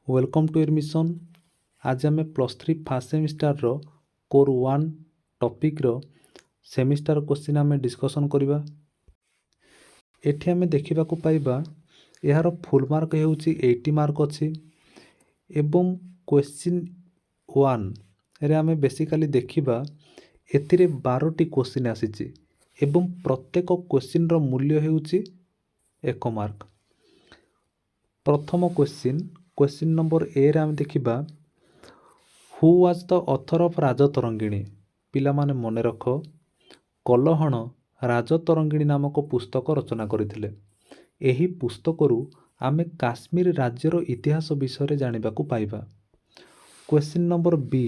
Welcome to admission. आज आम +3 fast semester core 1 topic रो semester question आम डिस्कसन करवा। एठी आम देखा पाइबा यार फुल मार्क हो 80 मार्क अच्छी एवं क्वेश्चन 1 रे आम बेसिकली देखा एथिरे 12टी क्वेश्चन आसीची एवं प्रत्येक क्वेश्चन रो मूल्य हो 1 मार्क। प्रथम क्वेश्चन नंबर ए रे आम देखा who was the author of Rajatarangini. पिला माने मने रख कलहण राजतरंगिणी नामक पुस्तक रचना करथिले। एही पुस्तकरू आमे काश्मीर राज्यर इतिहास विषय जानिबाकू पाइबा। Question number B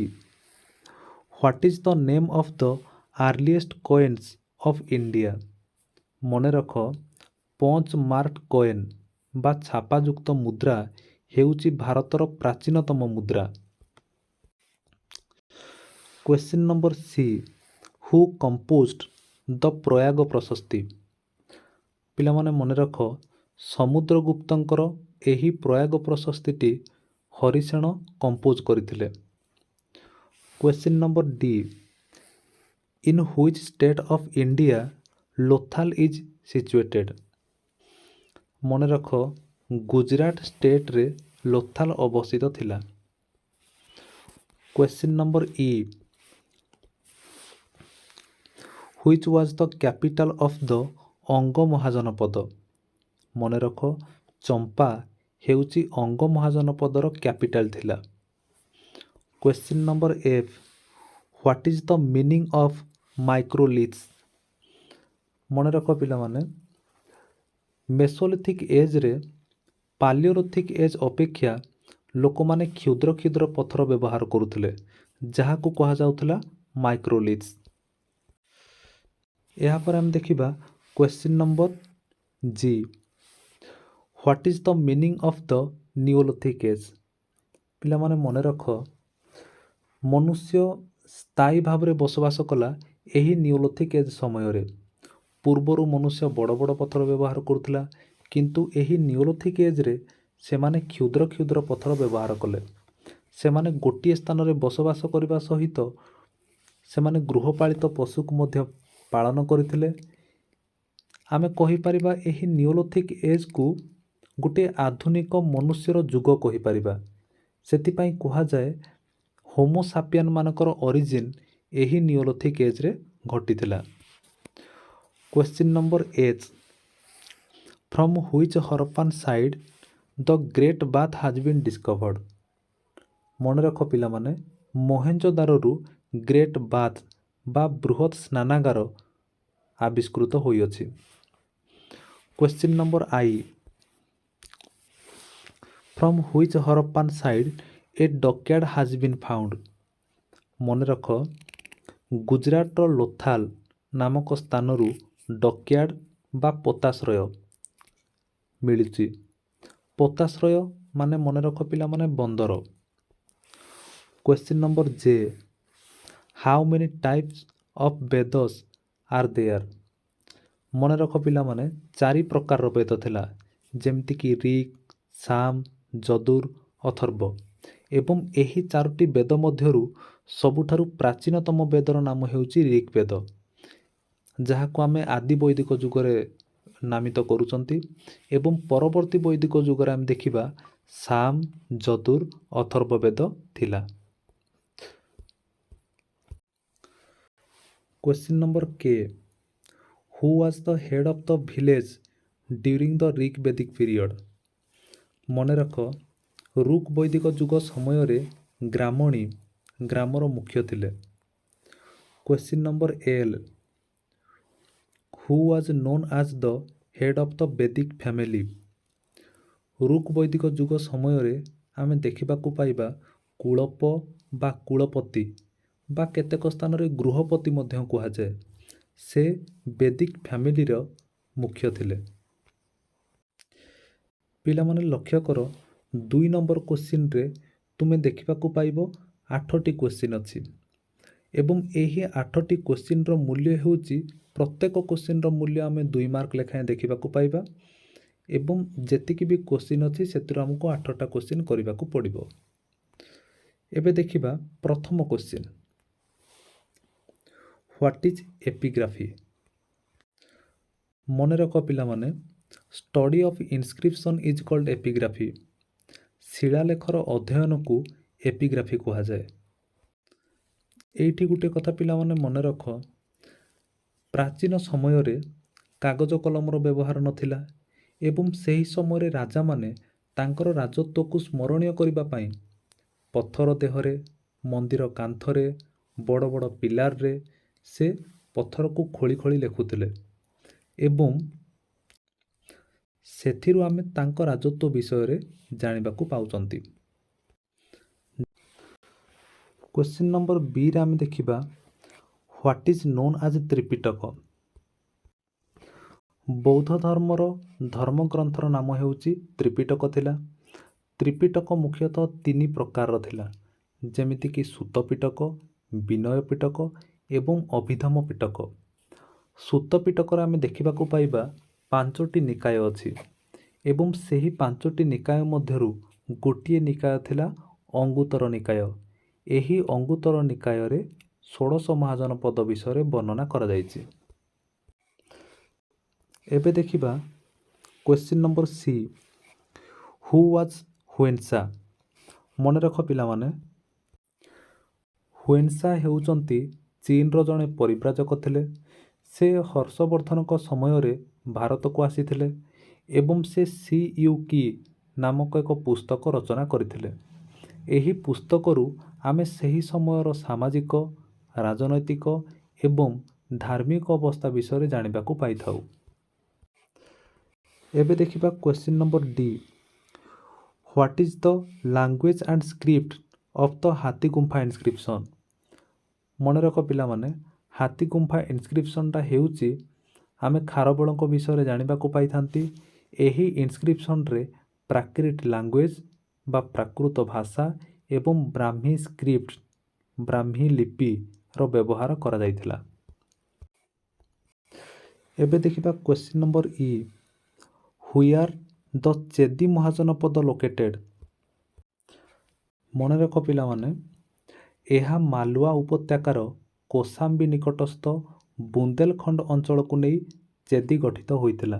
what is the name of the earliest coins of India. मने रख पंच मार्क कॉइन बा छापायुक्त मुद्रा हेउची भारतर प्राचीनतम मुद्रा। Question number see who composed the Prayag प्रशस्ति। पिला माने मने रख समुद्रगुप्तंकर एही प्रयाग प्रशस्तिटी हरिसेन कंपोज करथिले। Question number D in which state of India Lothal is situated. मने रख गुजरात स्टेट रे लोथाल अवस्थित थिला। Question number E which was the capital of the अंग महाजनपद। मने रख चंपा हेउची अंग महाजनपदर कैपिटल थिला। Question number F what is the meaning of microliths. मने रख पिला माने मेसोलिथिक एज रे पालियोलिथिक एज अपेक्षा लोक माने क्षुद्र क्षुद्र पत्थर व्यवहार करुथिले जहाकू कहा जाउथला माइक्रोलिथ्स। यहाँ पर हम देखिबा question number G what is the meaning of the Neolithic age. पिला माने मने रख मनुष्य स्थायी भाव में बसवास कला एही नियोलिथिक एज समय रे। पूर्वरु मनुष्य बड़ बड़ पत्थर व्यवहार करुथिला किंतु एही नियोलिथिक एज रे सेमाने क्षुद्र क्षुद्र पत्थर व्यवहार कले। सेमाने गोटिए स्थान रे बसवास करबा सहित सेमाने गृहपालित पशु को मध्य पालन करथिले। आमे कहि परिबा एही नियोलिथिक एज को गोटे आधुनिक मनुष्यर जुग कहि परिबा। सेति पई कहा जाए होमो सापियन मानकर ओरिजिन एही नियोलिथिक एज रे घटिथिला। Question number H from which Harappan site the great bath has been discovered. मन रख पिला माने मोहेंजोदारो ग्रेट बाथ बा बृहत स्नानागार आविष्कृत होइअछि। Question number I from which Harappan site a dockyard has been found. मन रख गुजरात लोथाल नामक स्थानरू डॉकयार्ड बा पोताश्रय मिलुची। पोताश्रय माने मन रख पिला माने बंदर। Question number J how many types of Vedas are there. मन रख पिला माने 4 प्रकार वेद थिला जेमति कि ऋग साम यजुर अथर्व एवं एही 4टी वेद मध्यरु सबुठारु प्राचीनतम वेदर नाम हेउची ऋग्वेद जहाको आमे आदि वैदिक जुगरे नामित करूचंती एवं परवर्ती वैदिक जुगरे आमे देखिबा साम यजुर अथर्व वेद थिला। क्वेश्चन नंबर के who was the head of the village during the Rigvedic period. मने रख ऋग वैदिक जुग समय रे ग्रामणी ग्रामर मुख्य थिले। Question number L who was known as the head of the Vedic family. ऋग वैदिक जुग समय रे आमे देखिबाकू पाइबा कुलप बा कुलपति बा केतेक स्थान रे गृहपति मध्य कहा जाए से वैदिक फैमिली रो मुख्य थिले। पिला माने लक्ष्य कर 2 नंबर क्वेश्चन रे तुमे देखिबाकू पाइबो 8टी क्वेश्चन अछि एवं एही 8टी क्वेश्चन रो मूल्य हेउची प्रत्येक क्वेश्चन रो मूल्य आमे 2 मार्क लेखाएं देखिबाकू पाइबा ଏବଂ ଯେତିକି ବି କ୍ୱେଶ୍ଚିନ୍ ଅଛି ସେଥିରୁ ଆମକୁ 8ଟା କ୍ୱେଶ୍ଚିନ୍ କରିବାକୁ ପଡ଼ିବ। ଏବେ ଦେଖିବା ପ୍ରଥମ କ୍ୱେଶ୍ଚିନ୍, ହ୍ୱାଟ୍ ଇଜ୍ ଏପିଗ୍ରାଫି? ମନେ ରଖ ପିଲାମାନେ, study of ଇନସ୍କ୍ରିପସନ୍ is called epigraphy. ଶିଳାଲେଖର ଅଧ୍ୟୟନକୁ epigraphy କୁହାଯାଏ। ଏଇଠି ଗୋଟେ କଥା ପିଲାମାନେ ମନେ ରଖ, ପ୍ରାଚୀନ ସମୟରେ କାଗଜ କଲମର ବ୍ୟବହାର ନଥିଲା ଏବଂ ସେହି ସମୟରେ ରାଜାମାନେ ତାଙ୍କର ରାଜତ୍ୱକୁ ସ୍ମରଣୀୟ କରିବା ପାଇଁ ପଥର ଦେହରେ, ମନ୍ଦିର କାନ୍ଥରେ, ବଡ଼ ବଡ଼ ପିଲାରରେ ସେ ପଥରକୁ ଖୋଳି ଖୋଳି ଲେଖୁଥିଲେ ଏବଂ ସେଥିରୁ ଆମେ ତାଙ୍କ ରାଜତ୍ୱ ବିଷୟରେ ଜାଣିବାକୁ ପାଉଛନ୍ତି। କ୍ୱେଶ୍ଚିନ୍ ନମ୍ବର ବିରେ ଆମେ ଦେଖିବା, what is known as Tripitaka? ବୌଦ୍ଧ ଧର୍ମର ଧର୍ମଗ୍ରନ୍ଥର ନାମ ହେଉଛି ତ୍ରିପିଟକ ଥିଲା। ତ୍ରିପିଟକ ମୁଖ୍ୟତଃ 3 ପ୍ରକାରର ଥିଲା, ଯେମିତିକି ସୂତ ପିଟକ, ବିନୟ ପିଟକ ଏବଂ ଅଭିଧମ ପିଟକ। ସୂତ ପିଟକରେ ଆମେ ଦେଖିବାକୁ ପାଇବା 5ଟି ନିକାୟ ଅଛି ଏବଂ ସେହି 5ଟି ନିକାୟ ମଧ୍ୟରୁ ଗୋଟିଏ ନିକାୟ ଥିଲା ଅଙ୍ଗୁତ୍ତର ନିକାୟ। ଏହି ଅଙ୍ଗୁତ୍ତର ନିକାୟରେ 16 ମହାଜନ ପଦ ବିଷୟରେ ବର୍ଣ୍ଣନା କରାଯାଇଛି। ଏବେ ଦେଖିବା question number C, who was ହୁଏନ୍ସା? ମନେ ରଖ ପିଲାମାନେ, ହୁଏନ୍ସା ହେଉଛନ୍ତି ଚୀନର ଜଣେ ପରିବ୍ରାଜକ ଥିଲେ। ସେ ହର୍ଷବର୍ଦ୍ଧନଙ୍କ ସମୟରେ ଭାରତକୁ ଆସିଥିଲେ ଏବଂ ସେ ସି.ୟୁ.କି ନାମକ ଏକ ପୁସ୍ତକ ରଚନା କରିଥିଲେ। ଏହି ପୁସ୍ତକରୁ ଆମେ ସେହି ସମୟର ସାମାଜିକ, ରାଜନୈତିକ ଏବଂ ଧାର୍ମିକ ଅବସ୍ଥା ବିଷୟରେ ଜାଣିବାକୁ ପାଇଥାଉ। ଏବେ ଦେଖିବା question number D, what is the language and script of the Hathigumpha inscription? ମନେ ରଖ ପିଲାମାନେ, ହାତୀଗୁମ୍ଫା ଇନସ୍କ୍ରିପସନ୍ଟା ହେଉଛି ଆମେ ଖାରବେଳଙ୍କ ବିଷୟରେ ଜାଣିବାକୁ ପାଇଥାନ୍ତି। ଏହି ଇନସ୍କ୍ରିପସନ୍ରେ ପ୍ରାକ୍ରିଟ ଲାଙ୍ଗୁଏଜ୍ ବା ପ୍ରାକୃତ ଭାଷା ଏବଂ ବ୍ରାହ୍ମୀ ସ୍କ୍ରିପ୍ଟ, ବ୍ରାହ୍ମୀ ଲିପିର ବ୍ୟବହାର କରାଯାଇଥିଲା। ଏବେ ଦେଖିବା କ୍ୱେଶ୍ଚିନ୍ ନମ୍ବର ଇ, ହୁଇଆର୍ ଦ ଚେଦି ମହାଜନପଦ ଲୋକେଟେଡ୍? ମନେ ରଖ ପିଲାମାନେ, ଏହା ମାଲୱା ଉପତ୍ୟକାର କୋଶାମ୍ବୀ ନିକଟସ୍ଥ ବୁନ୍ଦେଲଖଣ୍ଡ ଅଞ୍ଚଳକୁ ନେଇ ଚେଦି ଗଠିତ ହୋଇଥିଲା।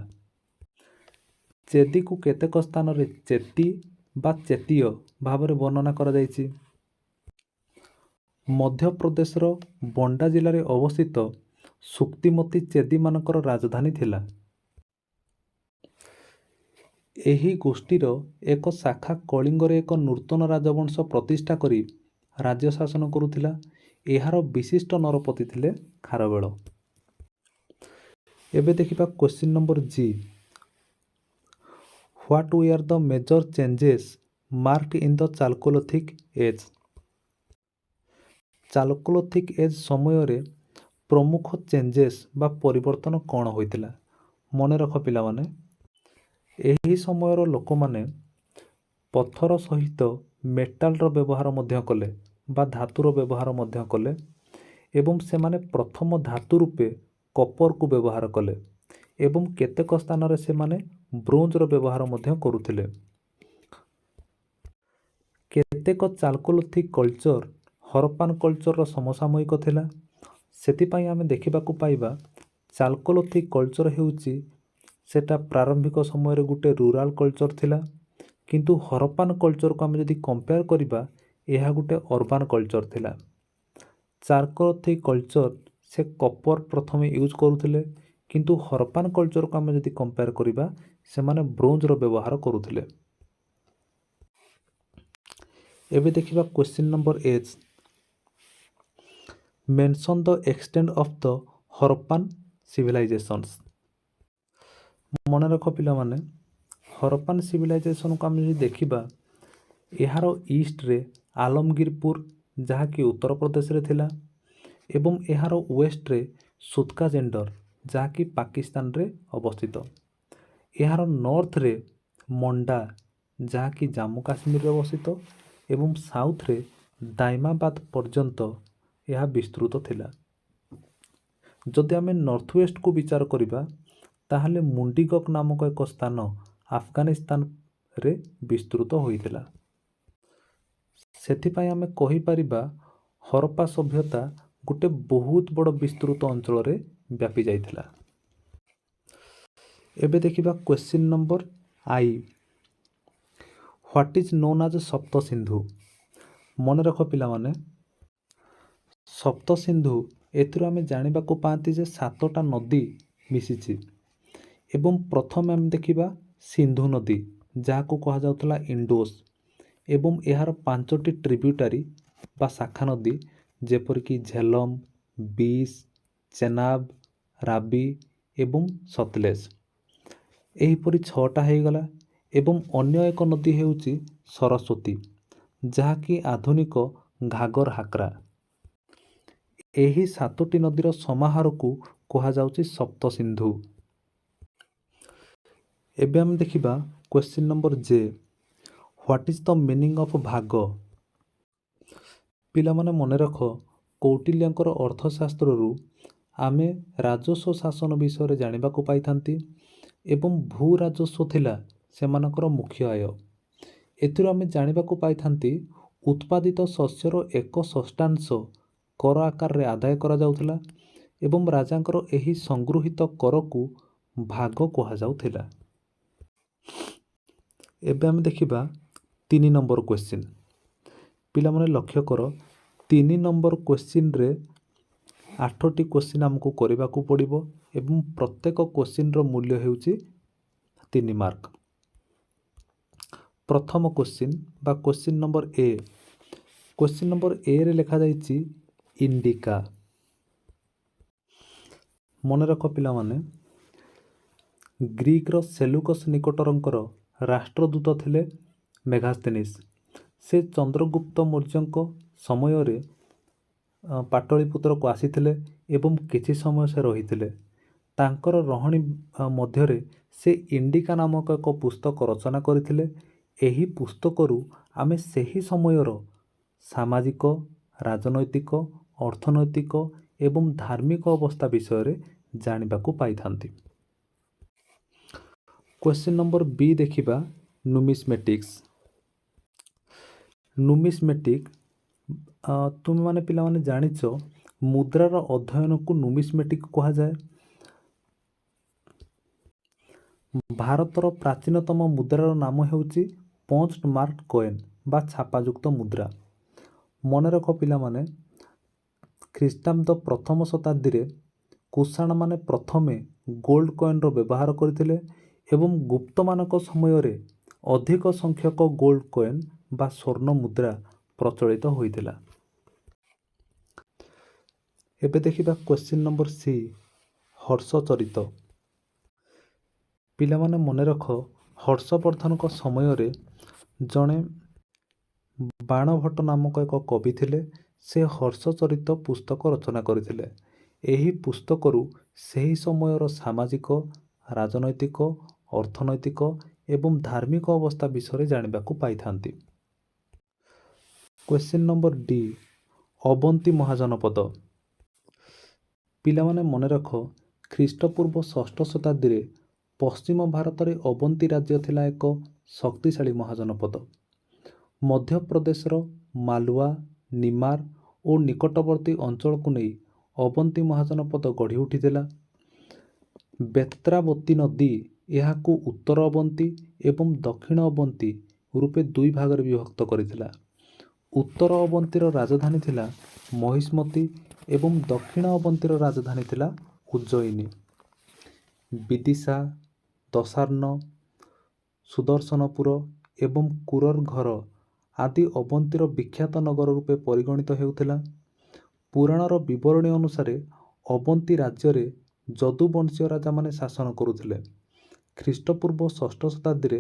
ଚେଦିକୁ କେତେକ ସ୍ଥାନରେ ଚେତି ବା ଚେତୀୟ ଭାବରେ ବର୍ଣ୍ଣନା କରାଯାଇଛି। ମଧ୍ୟପ୍ରଦେଶର ବଣ୍ଡା ଜିଲ୍ଲାରେ ଅବସ୍ଥିତ ସୁକ୍ତିମତୀ ଚେଦିମାନଙ୍କର ରାଜଧାନୀ ଥିଲା। ଏହି ଗୋଷ୍ଠୀର ଏକ ଶାଖା କଳିଙ୍ଗରେ ଏକ ନୂତନ ରାଜବଂଶ ପ୍ରତିଷ୍ଠା କରି ରାଜ୍ୟ ଶାସନ କରୁଥିଲା। ଏହାର ବିଶିଷ୍ଟ ନରପତି ଥିଲେ ଖାରବେଳ। ଏବେ ଦେଖିବା question number G, what were the major changes marked in the chalcolithic age? Chalcolithic age ସମୟରେ ପ୍ରମୁଖ ଚେଞ୍ଜେସ୍ ବା ପରିବର୍ତ୍ତନ କ'ଣ ହୋଇଥିଲା? ମନେ ରଖ ପିଲାମାନେ, ଏହି ସମୟର ଲୋକମାନେ ପଥର ସହିତ ମେଟାଲର ବ୍ୟବହାର ମଧ୍ୟ କଲେ ବା ଧାତୁର ବ୍ୟବହାର ମଧ୍ୟ କଲେ ଏବଂ ସେମାନେ ପ୍ରଥମ ଧାତୁ ରୂପେ କପରକୁ ବ୍ୟବହାର କଲେ ଏବଂ କେତେକ ସ୍ଥାନରେ ସେମାନେ ବ୍ରୋଞ୍ଜର ବ୍ୟବହାର ମଧ୍ୟ କରୁଥିଲେ। କେତେକ ଚାଲକୋଲିଥିକ୍ କଲଚର ହରପ୍ପାନ କଲଚରର ସମସାମୟିକ ଥିଲା। ସେଥିପାଇଁ ଆମେ ଦେଖିବାକୁ ପାଇବା ଚାଲକୋଲିଥିକ୍ କଲଚର ହେଉଛି ସେଟା ପ୍ରାରମ୍ଭିକ ସମୟରେ ଗୋଟେ ରୁରାଲ କଲଚର ଥିଲା, କିନ୍ତୁ ହରପ୍ପାନ କଲଚରକୁ ଆମେ ଯଦି କମ୍ପେୟାର କରିବା ଏହା ଗୋଟେ ଅର୍ବାନ କଲଚର ଥିଲା। ଚାଲକୋଲିଥିକ୍ କଲଚର ସେ କପର ପ୍ରଥମେ ୟୁଜ୍ କରୁଥିଲେ, କିନ୍ତୁ ହରପ୍ପାନ କଲଚରକୁ ଆମେ ଯଦି କମ୍ପେୟାର କରିବା ସେମାନେ ବ୍ରୋଞ୍ଜର ବ୍ୟବହାର କରୁଥିଲେ। ଏବେ ଦେଖିବା question number H, mention the extent of the Harappan civilizations? ମନେ ରଖ ପିଲାମାନେ, ହରପ୍ପାନ ସିଭିଲାଇଜେସନକୁ ଆମେ ଯଦି ଦେଖିବା, ଏହାର ଇଷ୍ଟରେ ଆଲମଗୀରପୁର ଯାହାକି ଉତ୍ତରପ୍ରଦେଶରେ ଥିଲା ଏବଂ ଏହାର ୱେଷ୍ଟରେ ସୁତ୍କାଜେଣ୍ଡର ଯାହାକି ପାକିସ୍ତାନରେ ଅବସ୍ଥିତ। ଏହାର ନର୍ଥରେ ମଣ୍ଡା ଯାହାକି ଜାମ୍ମୁ କାଶ୍ମୀରରେ ଅବସ୍ଥିତ ଏବଂ ସାଉଥରେ ଦାଇମାବାଦ ପର୍ଯ୍ୟନ୍ତ ଏହା ବିସ୍ତୃତ ଥିଲା। ଯଦି ଆମେ ନର୍ଥ ୱେଷ୍ଟକୁ ବିଚାର କରିବା ତାହେଲେ ମୁଣ୍ଡିଗକ୍ ନାମକ ଏକ ସ୍ଥାନ ଆଫଗାନିସ୍ତାନରେ ବିସ୍ତୃତ ହୋଇଥିଲା। ସେଥିପାଇଁ ଆମେ କହିପାରିବା ହରପ୍ପା ସଭ୍ୟତା ଗୋଟେ ବହୁତ ବଡ଼ ବିସ୍ତୃତ ଅଞ୍ଚଳରେ ବ୍ୟାପି ଯାଇଥିଲା। ଏବେ ଦେଖିବା question number I. What is known as Sapta Sindhu? ମନେ ରଖ ପିଲାମାନେ, ସପ୍ତ ସିନ୍ଧୁ ଏଥିରୁ ଆମେ ଜାଣିବାକୁ ପାଆନ୍ତି ଯେ 7ଟା ନଦୀ ମିଶିଛି ଏବଂ ପ୍ରଥମେ ଆମେ ଦେଖିବା ସିନ୍ଧୁ ନଦୀ ଯାହାକୁ କୁହାଯାଉଥିଲା ଇଣ୍ଡୋସ୍ ଏବଂ ଏହାର 5ଟି ଟ୍ରିବ୍ୟୁଟାରୀ ବା ଶାଖା ନଦୀ ଯେପରିକି ଝେଲମ, ବିସ୍, ଚେନାବ, ରାବି ଏବଂ ସତଲେଜ। ଏହିପରି 6ଟା ହେଇଗଲା ଏବଂ ଅନ୍ୟ ଏକ ନଦୀ ହେଉଛି ସରସ୍ୱତୀ ଯାହାକି ଆଧୁନିକ ଘାଗର ହାକରା। ଏହି 7ଟି ନଦୀର ସମାହାରକୁ କୁହାଯାଉଛି ସପ୍ତ ସିନ୍ଧୁ। ଏବେ ଆମେ ଦେଖିବା question number J. What is the meaning of ଭାଗ? ପିଲାମାନେ ମନେ ରଖ, କୌଟିଲ୍ୟଙ୍କର ଅର୍ଥଶାସ୍ତ୍ରରୁ ଆମେ ରାଜସ୍ୱ ଶାସନ ବିଷୟରେ ଜାଣିବାକୁ ପାଇଥାନ୍ତି ଏବଂ ଭୂ ରାଜସ୍ୱ ଥିଲା ସେମାନଙ୍କର ମୁଖ୍ୟ ଆୟ। ଏଥିରୁ ଆମେ ଜାଣିବାକୁ ପାଇଥାନ୍ତି ଉତ୍ପାଦିତ ଶସ୍ୟର 1/6 କର ଆକାରରେ ଆଦାୟ କରାଯାଉଥିଲା ଏବଂ ରାଜାଙ୍କର ଏହି ସଂଗୃହୀତ କରକୁ ଭାଗ କୁହାଯାଉଥିଲା। ଏବେ ଆମେ ଦେଖିବା 3 ନମ୍ବର କ୍ୱେଶ୍ଚିନ୍। ପିଲାମାନେ ଲକ୍ଷ୍ୟ କର, 3 ନମ୍ବର କ୍ୱେଶ୍ଚିନ୍ରେ 8ଟି କ୍ୱେଶ୍ଚିନ୍ ଆମକୁ କରିବାକୁ ପଡ଼ିବ ଏବଂ ପ୍ରତ୍ୟେକ କ୍ୱେଶ୍ଚିନ୍ର ମୂଲ୍ୟ ହେଉଛି 3 ମାର୍କ। ପ୍ରଥମ କ୍ୱେଶ୍ଚିନ୍ ବା question number A. Question number Aରେ ଲେଖାଯାଇଛି ଇଣ୍ଡିକା। ମନେ ରଖ ପିଲାମାନେ, ଗ୍ରୀକ୍ର ସେଲୁକସ୍ ନିକଟରଙ୍କର ରାଷ୍ଟ୍ରଦୂତ ଥିଲେ ମେଗାସ୍ଥେନିସ୍। ସେ ଚନ୍ଦ୍ରଗୁପ୍ତ ମୌର୍ଯ୍ୟଙ୍କ ସମୟରେ ପାଟଳିପୁତ୍ରକୁ ଆସିଥିଲେ ଏବଂ କିଛି ସମୟ ସେ ରହିଥିଲେ। ତାଙ୍କର ରହଣି ମଧ୍ୟରେ ସେ ଇଣ୍ଡିକା ନାମକ ଏକ ପୁସ୍ତକ ରଚନା କରିଥିଲେ। ଏହି ପୁସ୍ତକରୁ ଆମେ ସେହି ସମୟର ସାମାଜିକ, ରାଜନୈତିକ, ଅର୍ଥନୈତିକ ଏବଂ ଧାର୍ମିକ ଅବସ୍ଥା ବିଷୟରେ ଜାଣିବାକୁ ପାଇଥାନ୍ତି। କ୍ୱେଶ୍ଚିନ୍ ନମ୍ବର B ଦେଖିବା ନୁମିସ୍ମେଟିକ୍ସ। ନୁମିସ୍ମେଟିକ୍, ତୁମେମାନେ ପିଲାମାନେ ଜାଣିଛ ମୁଦ୍ରାର ଅଧ୍ୟୟନକୁ ନୁମିସ୍ମେଟିକ୍ କୁହାଯାଏ। ଭାରତର ପ୍ରାଚୀନତମ ମୁଦ୍ରାର ନାମ ହେଉଛି ପଞ୍ଚ ମାର୍କ କଏନ୍ ବା ଛାପାଯୁକ୍ତ ମୁଦ୍ରା। ମନେ ରଖ ପିଲାମାନେ, ଖ୍ରୀଷ୍ଟାବ୍ଦ ପ୍ରଥମ ଶତାବ୍ଦୀରେ କୁଷାଣମାନେ ପ୍ରଥମେ ଗୋଲ୍ଡ କଏନ୍ର ବ୍ୟବହାର କରିଥିଲେ ଏବଂ ଗୁପ୍ତମାନଙ୍କ ସମୟରେ ଅଧିକ ସଂଖ୍ୟକ ଗୋଲ୍ଡ କଏନ୍ ବା ସ୍ୱର୍ଣ୍ଣ ମୁଦ୍ରା ପ୍ରଚଳିତ ହୋଇଥିଲା। ଏବେ ଦେଖିବା କ୍ୱେଶ୍ଚିନ୍ ନମ୍ବର C. ହର୍ଷଚରିତ। ପିଲାମାନେ ମନେ ରଖ, ହର୍ଷବର୍ଦ୍ଧନଙ୍କ ସମୟରେ ଜଣେ ବାଣଭଟ୍ଟ ନାମକ ଏକ କବି ଥିଲେ। ସେ ହର୍ଷଚରିତ ପୁସ୍ତକ ରଚନା କରିଥିଲେ। ଏହି ପୁସ୍ତକରୁ ସେହି ସମୟର ସାମାଜିକ, ରାଜନୈତିକ, ଅର୍ଥନୈତିକ ଏବଂ ଧାର୍ମିକ ଅବସ୍ଥା ବିଷୟରେ ଜାଣିବାକୁ ପାଇଥାନ୍ତି। Question number D. ଅବନ୍ତୀ ମହାଜନପଦ। ପିଲାମାନେ ମନେ ରଖ, ଖ୍ରୀଷ୍ଟପୂର୍ବ 6ଠ ଶତାବ୍ଦୀରେ ପଶ୍ଚିମ ଭାରତରେ ଅବନ୍ତୀ ରାଜ୍ୟ ଥିଲା ଏକ ଶକ୍ତିଶାଳୀ ମହାଜନପଦ। ମଧ୍ୟପ୍ରଦେଶର ମାଲୱା, ନିମାର ଓ ନିକଟବର୍ତ୍ତୀ ଅଞ୍ଚଳକୁ ନେଇ ଅବନ୍ତୀ ମହାଜନପଦ ଗଢ଼ି ଉଠିଥିଲା। ବେତ୍ରାବତୀ ନଦୀ ଏହାକୁ ଉତ୍ତର ଅବନ୍ତୀ ଏବଂ ଦକ୍ଷିଣ ଅବନ୍ତୀ ରୂପେ 2 ଭାଗରେ ବିଭକ୍ତ କରିଥିଲା। ଉତ୍ତର ଅବନ୍ତୀର ରାଜଧାନୀ ଥିଲା ମହିଷ୍ମତି ଏବଂ ଦକ୍ଷିଣ ଅବନ୍ତୀର ରାଜଧାନୀ ଥିଲା ଉଜ୍ଜୟିନୀ। ବିଦିଶା, ଦଶାର୍ଣ୍ଣ, ସୁଦର୍ଶନପୁର ଏବଂ କୁରର ଘର ଆଦି ଅବନ୍ତୀର ବିଖ୍ୟାତ ନଗର ରୂପେ ପରିଗଣିତ ହେଉଥିଲା। ପୁରାଣର ବିବରଣୀ ଅନୁସାରେ ଅବନ୍ତୀ ରାଜ୍ୟରେ ଯଦୁବଂଶୀୟ ରାଜାମାନେ ଶାସନ କରୁଥିଲେ। ଖ୍ରୀଷ୍ଟପୂର୍ବ 6ଠ ଶତାବ୍ଦୀରେ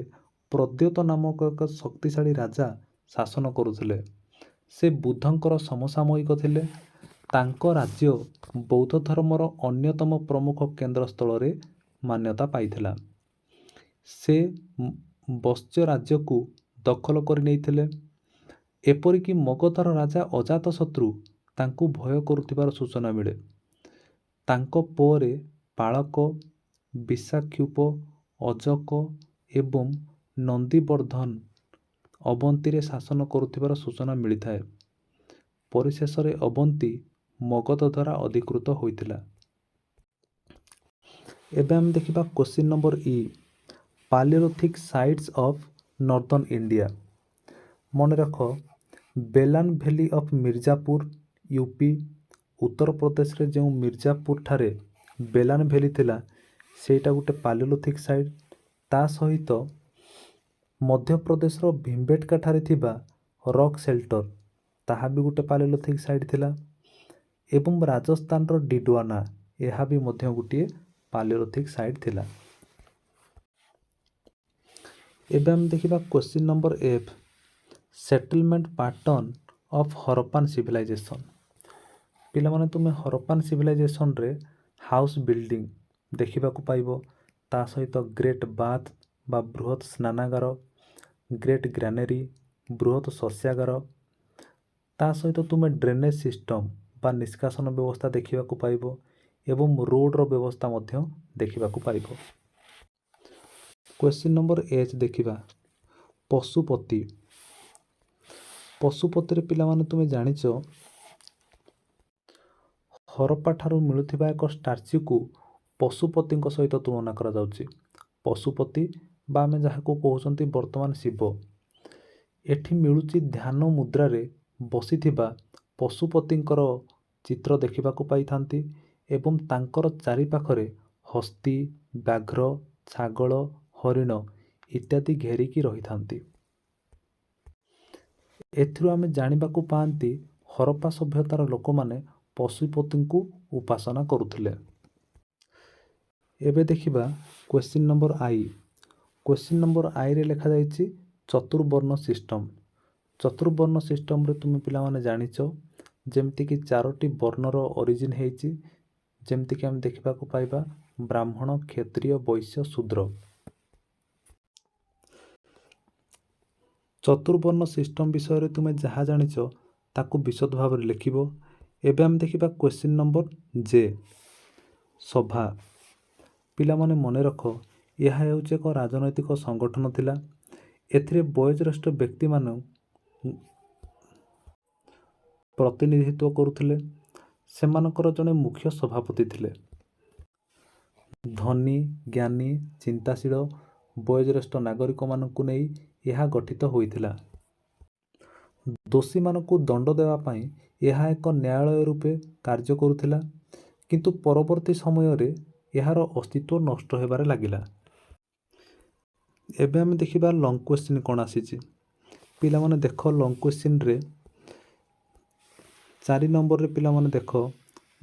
ପ୍ରଦ୍ୟୋତ ନାମକ ଏକ ଶକ୍ତିଶାଳୀ ରାଜା ଶାସନ କରୁଥିଲେ। ସେ ବୁଦ୍ଧଙ୍କର ସମସାମୟିକ ଥିଲେ। ତାଙ୍କ ରାଜ୍ୟ ବୌଦ୍ଧ ଧର୍ମର ଅନ୍ୟତମ ପ୍ରମୁଖ କେନ୍ଦ୍ରସ୍ଥଳରେ ମାନ୍ୟତା ପାଇଥିଲା। ସେ ବତ୍ସ ରାଜ୍ୟକୁ ଦଖଲ କରି ନେଇଥିଲେ। ଏପରିକି ମଗଧର ରାଜା ଅଜାତଶତ୍ରୁ ତାଙ୍କୁ ଭୟ କରୁଥିବାର ସୂଚନା ମିଳେ। ତାଙ୍କ ପରେ ପାଳକ, ବିଶାଖ୍ୟୁପ, ଅଜକ ଏବଂ ନନ୍ଦିବର୍ଦ୍ଧନ ଅବନ୍ତୀରେ ଶାସନ କରୁଥିବାର ସୂଚନା ମିଳିଥାଏ। ପରିଶେଷରେ ଅବନ୍ତୀ ମଗଧ ଦ୍ୱାରା ଅଧିକୃତ ହୋଇଥିଲା। ଏବେ ଆମେ ଦେଖିବା question number E palaeolithic sites of northern India. ମନେ ରଖ Belan valley of Mirzapur UP ଉତ୍ତରପ୍ରଦେଶରେ ଯେଉଁ ମିର୍ଜାପୁର ଠାରେ ବେଲାନ ଭ୍ୟାଲି ଥିଲା ସେଇଟା ଗୋଟେ ପାଲିଓଲିଥିକ୍ ସାଇଟ୍। ତା ସହିତ ମଧ୍ୟପ୍ରଦେଶର ଭୀମବେଟକା ଠାରେ ଥିବା ରକ୍ ସେଲ୍ଟର ତାହା ବି ଗୋଟେ ପାଲିଓଲିଥିକ୍ ସାଇଟ୍ ଥିଲା। ଏବଂ ରାଜସ୍ଥାନର ଡିଡୱାନା ଏହା ବି ମଧ୍ୟ ଗୋଟିଏ ପାଲିଓଲିଥିକ୍ ସାଇଟ୍ ଥିଲା। ଏବେ ଆମେ ଦେଖିବା question number F settlement pattern of Harappan civilization. ପିଲାମାନେ ତୁମେ ହରପ୍ପାନ ସିଭିଲାଇଜେସନରେ ହାଉସ୍ ବିଲ୍ଡିଂ ଦେଖିବାକୁ ପାଇବ। ତା ସହିତ ଗ୍ରେଟ୍ ବାଥ୍ ବା ବୃହତ ସ୍ନାନାଗାର, ଗ୍ରେଟ୍ ଗ୍ରାନେରୀ ବୃହତ ଶସ୍ୟାଗାର, ତା ସହିତ ତୁମେ ଡ୍ରେନେଜ ସିଷ୍ଟମ ବା ନିଷ୍କାସନ ବ୍ୟବସ୍ଥା ଦେଖିବାକୁ ପାଇବ ଏବଂ ରୋଡ଼ର ବ୍ୟବସ୍ଥା ମଧ୍ୟ ଦେଖିବାକୁ ପାଇବ। କ୍ୱେଶ୍ଚିନ୍ ନମ୍ବର ଏଚ୍ ଦେଖିବା ପଶୁପତି। ପଶୁପତିରେ ପିଲାମାନେ ତୁମେ ଜାଣିଛ ହରପ୍ପା ଠାରୁ ମିଳୁଥିବା ଏକ ଷ୍ଟାଚ୍ୟୁକୁ ପଶୁପତିଙ୍କ ସହିତ ତୁଳନା କରାଯାଉଛି। ପଶୁପତି ବା ଆମେ ଯାହାକୁ କହୁଛନ୍ତି ବର୍ତ୍ତମାନ ଶିବ, ଏଠି ମିଳୁଛି ଧ୍ୟାନ ମୁଦ୍ରାରେ ବସିଥିବା ପଶୁପତିଙ୍କର ଚିତ୍ର ଦେଖିବାକୁ ପାଇଥାନ୍ତି ଏବଂ ତାଙ୍କର ଚାରିପାଖରେ ହସ୍ତୀ, ବ୍ୟାଘ୍ର, ଛାଗଳ, ହରିଣ ଇତ୍ୟାଦି ଘେରିକି ରହିଥାନ୍ତି। ଏଥିରୁ ଆମେ ଜାଣିବାକୁ ପାଆନ୍ତି ହରପ୍ପା ସଭ୍ୟତାର ଲୋକମାନେ ପଶୁପତିଙ୍କୁ ଉପାସନା କରୁଥିଲେ। ଏବେ ଦେଖିବା question number I. Question number ଆଇରେ ଲେଖାଯାଇଛି ଚତୁର୍ବର୍ଣ୍ଣ ସିଷ୍ଟମ। ଚତୁର୍ବର୍ଣ୍ଣ ସିଷ୍ଟମରେ ତୁମେ ପିଲାମାନେ ଜାଣିଛ ଯେମିତିକି ଚାରୋଟି ବର୍ଣ୍ଣର ଅରିଜିନ୍ ହେଇଛି, ଯେମିତିକି ଆମେ ଦେଖିବାକୁ ପାଇବା ବ୍ରାହ୍ମଣ, କ୍ଷତ୍ରିୟ, ବୈଶ୍ୟ, ଶୂଦ୍ର। ଚତୁର୍ବର୍ଣ୍ଣ ସିଷ୍ଟମ ବିଷୟରେ ତୁମେ ଯାହା ଜାଣିଛ ତାକୁ ବିଶଦ ଭାବରେ ଲେଖିବ। ଏବେ ଆମେ ଦେଖିବା କ୍ୱେଶ୍ଚିନ୍ ନମ୍ବର ଜେ ସଭା। ପିଲାମାନେ ମନେ ରଖ ଏହା ହେଉଛି ଏକ ରାଜନୈତିକ ସଂଗଠନ ଥିଲା। ଏଥିରେ ବୟୋଜ୍ୟେଷ୍ଠ ବ୍ୟକ୍ତିମାନେ ପ୍ରତିନିଧିତ୍ୱ କରୁଥିଲେ। ସେମାନଙ୍କର ଜଣେ ମୁଖ୍ୟ ସଭାପତି ଥିଲେ। ଧନୀ, ଜ୍ଞାନୀ, ଚିନ୍ତାଶୀଳ ବୟୋଜ୍ୟେଷ୍ଠ ନାଗରିକମାନଙ୍କୁ ନେଇ ଏହା ଗଠିତ ହୋଇଥିଲା। ଦୋଷୀମାନଙ୍କୁ ଦଣ୍ଡ ଦେବା ପାଇଁ ଏହା ଏକ ନ୍ୟାୟାଳୟ ରୂପେ କାର୍ଯ୍ୟ କରୁଥିଲା, କିନ୍ତୁ ପରବର୍ତ୍ତୀ ସମୟରେ ଏହାର ଅସ୍ତିତ୍ୱ ନଷ୍ଟ ହେବାରେ ଲାଗିଲା। ଏବେ ଆମେ ଦେଖିବା ଲଙ୍ଗ କ୍ୱେଶ୍ଚିନ୍ କ'ଣ ଆସିଛି। ପିଲାମାନେ ଦେଖ ଲଙ୍ଗ କ୍ୱେଶ୍ଚିନ୍ରେ 4 ନମ୍ବରରେ ପିଲାମାନେ ଦେଖ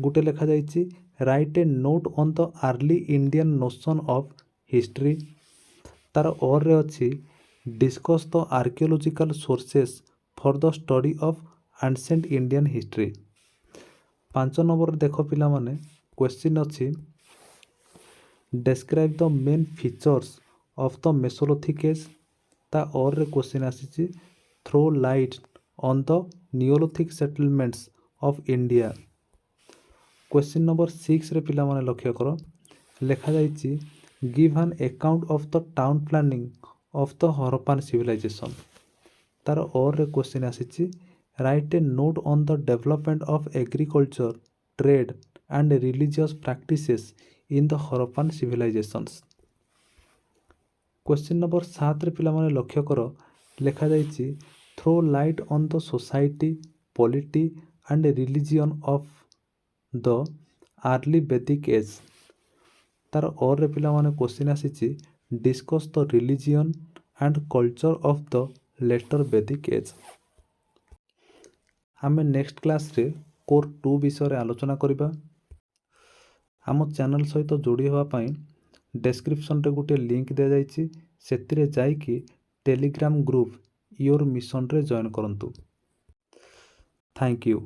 ଗୋଟେ ଲେଖାଯାଇଛି write a note on the early Indian notion of history. ତାର ଅର୍ରେ ଅଛି discuss the archaeological sources for the study of ancient Indian history. 5 ନମ୍ବରରେ ଦେଖ ପିଲାମାନେ କ୍ୱେଶ୍ଚିନ୍ ଅଛି describe the main features of the mesolithic age. ତା ଅର୍ରେ କ୍ୱେଶ୍ଚିନ୍ ଆସିଛି throw light on the neolithic settlements of India. Question number 6ରେ ପିଲାମାନେ ଲକ୍ଷ୍ୟ କର ଲେଖାଯାଇଛି give an account of the town planning of the ହରପ୍ପାନ civilization. ତାର ଅର୍ରେ କ୍ୱେଶ୍ଚିନ୍ ଆସିଛି write a note on the development of agriculture, trade and religious practices in the Harappan civilizations. Question number 7ରେ ପିଲାମାନେ ଲକ୍ଷ୍ୟ କର ଲେଖାଯାଇଛି throw light on the society, polity and religion of the early Vedic age. ତାର ଅର୍ରେ ପିଲାମାନେ କ୍ୱେଶ୍ଚିନ୍ ଆସିଛି discuss the religion and culture of the later Vedic age. ଆମେ ନେକ୍ସଟ କ୍ଲାସରେ କୋର୍ 2 ବିଷୟରେ ଆଲୋଚନା କରିବା। ଆମ ଚ୍ୟାନେଲ ସହିତ ଯୋଡ଼ି ହେବା ପାଇଁ ଡେସ୍କ୍ରିପସନରେ ଗୋଟିଏ ଲିଙ୍କ ଦିଆଯାଇଛି, ସେଥିରେ ଯାଇକି ଟେଲିଗ୍ରାମ ଗ୍ରୁପ ଇଓର ମିଶନରେ ଜଏନ୍ କରନ୍ତୁ। Thank you.